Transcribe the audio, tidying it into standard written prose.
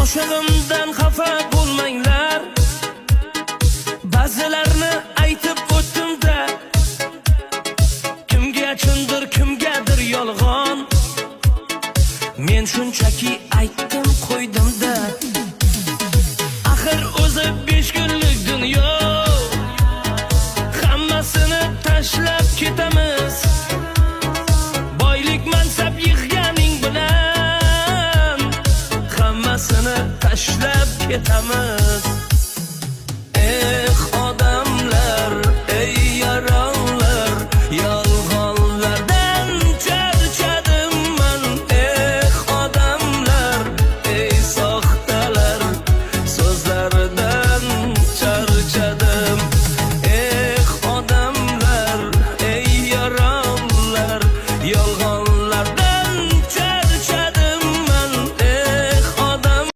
Oshig'imdan xafa bo'lmanglar, ba'zilarni aytib o'tdim-da, kimgachundir kimgadir yolg'on. Men shunchaki aytdim qo'ydim-da, axir o'zi 5 kunlik dunyo, hammasini tashlab ketamiz. Boylik mansab yig'ganing bilan hammasini tashlab ketamiz.